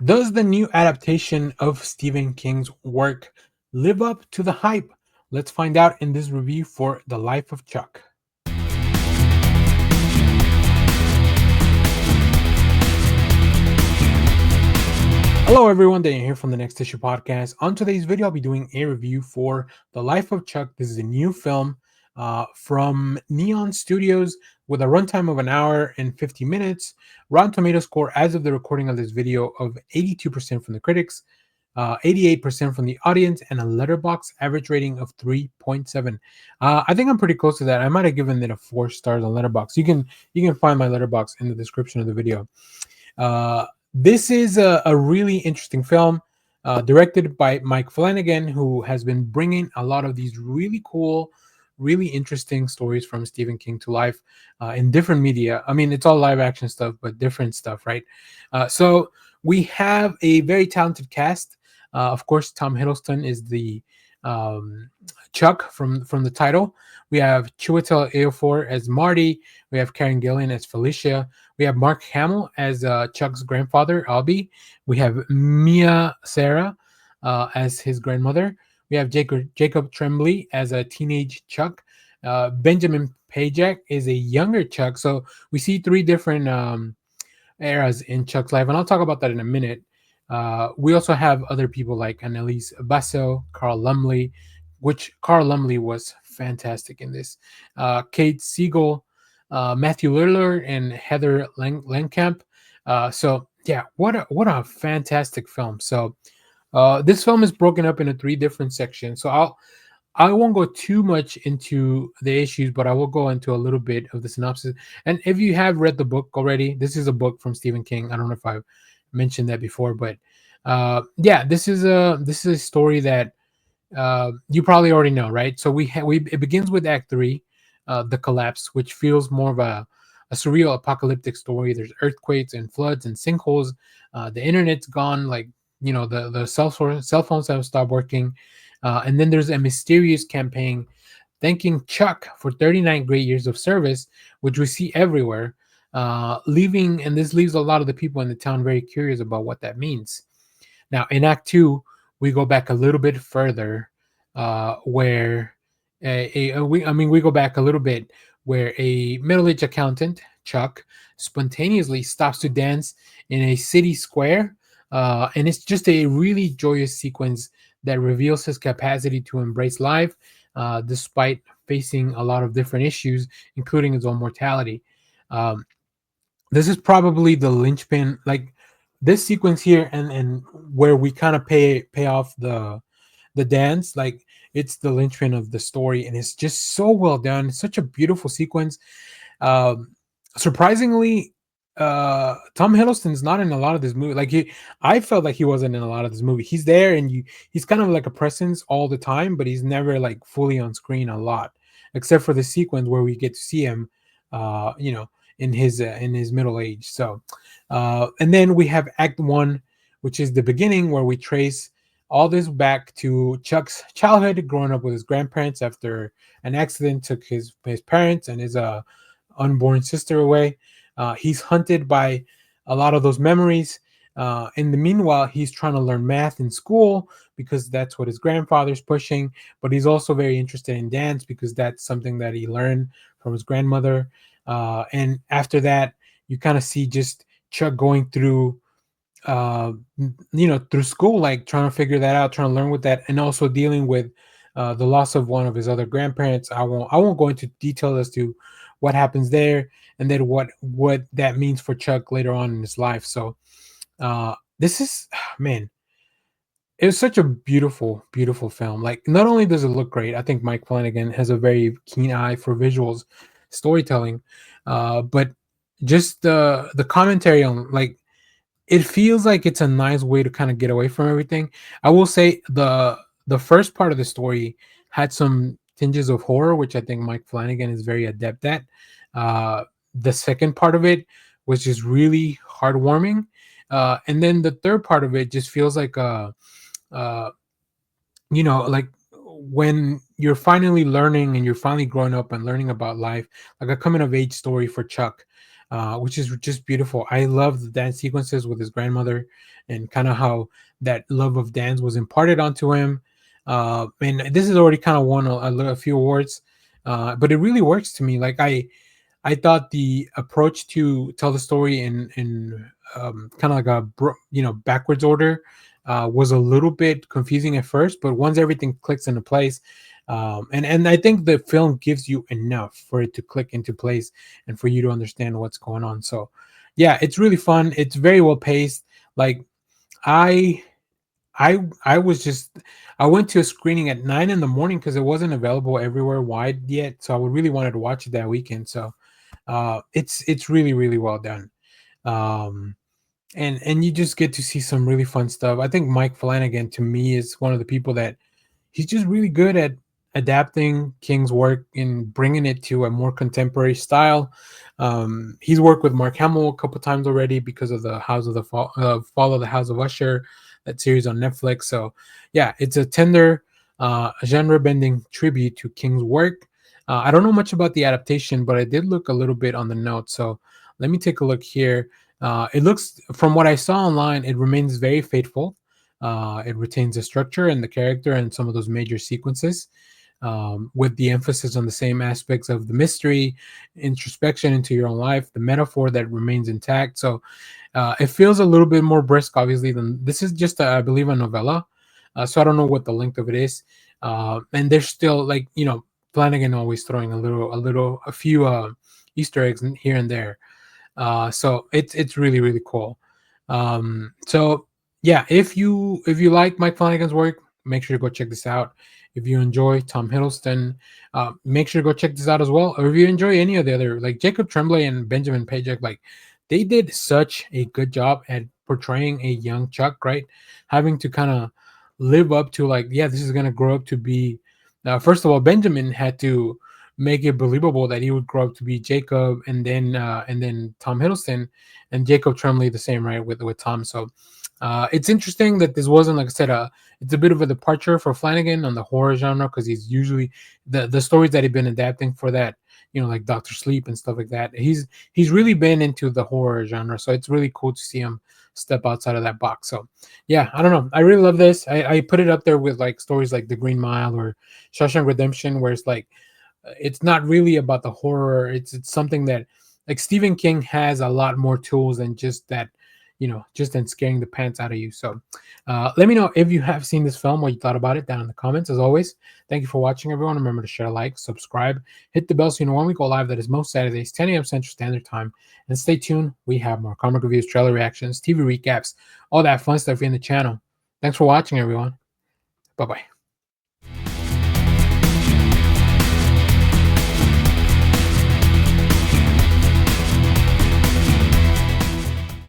Does the new adaptation of Stephen King's work live up to the hype? Let's find out in this review for The Life of Chuck. Hello, everyone. Daniel here from the Next Issue Podcast. On today's video, I'll be doing a review for The Life of Chuck. This is a new film from Neon Studios with a runtime of an hour and 50 minutes. Rotten Tomato score as of the recording of this video of 82% from the critics, 88% from the audience, and a letterbox average rating of 3.7. I think I'm pretty close to that. I might have given it a 4 stars on letterbox. You can find my letterbox in the description of the video. This is a really interesting film, directed by Mike Flanagan, who has been bringing a lot of these really cool, really interesting stories from Stephen King to life in different media. I mean, it's all live action stuff, but different stuff, right? So we have a very talented cast. Of course, Tom Hiddleston is the um, Chuck from the title. We have Chiwetel Ejiofor as Marty. We have Karen Gillan as Felicia. We have Mark Hamill as Chuck's grandfather, Albie. We have Mia Sarah as his grandmother. We have Jacob Tremblay as a teenage Chuck. Benjamin Pajak is a younger Chuck. So we see three different eras in Chuck's life, and I'll talk about that in a minute. We also have other people like Annalise Basso, Carl Lumley, which Carl Lumley was fantastic in this. Kate Siegel, Matthew Lillard, and Heather Langkamp. So yeah, what a fantastic film. So this film is broken up into three different sections. So I won't go too much into the issues, but I will go into a little bit of the synopsis. And if you have read the book already, this is a book from Stephen King. I don't know if I've mentioned that before, but yeah, this is a story that you probably already know, right? So we it begins with Act Three, the collapse, which feels more of a surreal apocalyptic story. There's earthquakes and floods and sinkholes. The internet's gone. Like the cell phones have stopped working. And then there's a mysterious campaign thanking Chuck for 39 great years of service, which we see everywhere. Leaving, and this leaves a lot of the people in the town very curious about what that means. Now, in Act Two, we go back a little bit further, where we go back a little bit where a middle-aged accountant, Chuck, spontaneously stops to dance in a city square, and it's just a really joyous sequence that reveals his capacity to embrace life, despite facing a lot of different issues, including his own mortality. Um, this is probably the linchpin, like this sequence here, and where we kind of pay off the dance. Like it's the linchpin of the story, and it's just so well done. It's such a beautiful sequence. um Surprisingly, Tom Hiddleston's not in a lot of this movie. I felt like he wasn't in a lot of this movie. He's there, and he's kind of like a presence all the time, but he's never like fully on screen a lot, except for the sequence where we get to see him, you know, in his middle age. So, and then we have Act One, which is the beginning where we trace all this back to Chuck's childhood, growing up with his grandparents after an accident took his parents and his unborn sister away. He's hunted by a lot of those memories. In the meanwhile, he's trying to learn math in school because that's what his grandfather's pushing. But he's also very interested in dance because that's something that he learned from his grandmother. And after that, you kind of see just Chuck going through, through school, like trying to figure that out, trying to learn with that, and also dealing with the loss of one of his other grandparents. I won't go into detail as to what happens there, and then what that means for Chuck later on in his life. So this is man, it was such a beautiful, beautiful film. Like, not only does it look great, I think Mike Flanagan has a very keen eye for visuals, storytelling, but just the commentary on, like, it feels like it's a nice way to kind of get away from everything. I will say the first part of the story had some tinges of horror, which I think Mike Flanagan is very adept at. Uh, the second part of it was just really heartwarming, and then the third part of it just feels like uh, like when you're finally learning and you're finally growing up and learning about life, like a coming of age story for Chuck. which is just beautiful. I love the dance sequences with his grandmother and kind of how that love of dance was imparted onto him. And this has already kind of won a few awards, but it really works to me. Like I thought the approach to tell the story in kind of like a backwards order was a little bit confusing at first, but once everything clicks into place, and I think the film gives you enough for it to click into place and for you to understand what's going on. So, yeah, it's really fun. It's very well paced. Like I I was just I went to a screening at 9 in the morning because it wasn't available everywhere wide yet. So I would really wanted to watch it that weekend. So it's really really well done. Um, and you just get to see some really fun stuff. I think Mike Flanagan to me is one of the people that he's just really good at adapting King's work and bringing it to a more contemporary style. He's worked with Mark Hamill a couple times already because of the Fall of the House of Usher, that series on Netflix. So yeah, it's a tender, genre-bending tribute to King's work. I don't know much about the adaptation, but I did look a little bit on the notes. So let me take a look here. It looks, from what I saw online, it remains very faithful. It retains the structure and the character and some of those major sequences, with the emphasis on the same aspects of the mystery, introspection into your own life, the metaphor that remains intact. So it feels a little bit more brisk, obviously, than this is just, I believe, a novella. So I don't know what the length of it is. And there's still, like, Flanagan always throwing a few Easter eggs here and there. So it's really really cool. So yeah, if you like Mike Flanagan's work, make sure to go check this out. If you enjoy Tom Hiddleston, make sure to go check this out as well. Or if you enjoy any of the other, like Jacob Tremblay and Benjamin Pajak, like they did such a good job at portraying a young Chuck, right? Having to kind of live up to, like, yeah, this is gonna grow up to be. First of all, Benjamin had to make it believable that he would grow up to be Jacob, and then Tom Hiddleston, and Jacob Tremblay the same, right, with Tom. So it's interesting that this wasn't, like I said, it's a bit of a departure for Flanagan on the horror genre, because he's usually the stories that he's been adapting for that, like Doctor Sleep and stuff like that. He's really been into the horror genre, so it's really cool to see him step outside of that box. So yeah, I don't know, I really love this. I put it up there with like stories like The Green Mile or Shawshank Redemption, where it's like it's not really about the horror. It's something that, like, Stephen King has a lot more tools than just that, just than scaring the pants out of you. So let me know if you have seen this film, what you thought about it down in the comments. As always, thank you for watching, everyone. Remember to share, like, subscribe, hit the bell so you know when we go live. That is most Saturdays, 10 a.m. Central Standard Time. And stay tuned. We have more comic reviews, trailer reactions, TV recaps, all that fun stuff in the channel. Thanks for watching, everyone. Bye bye.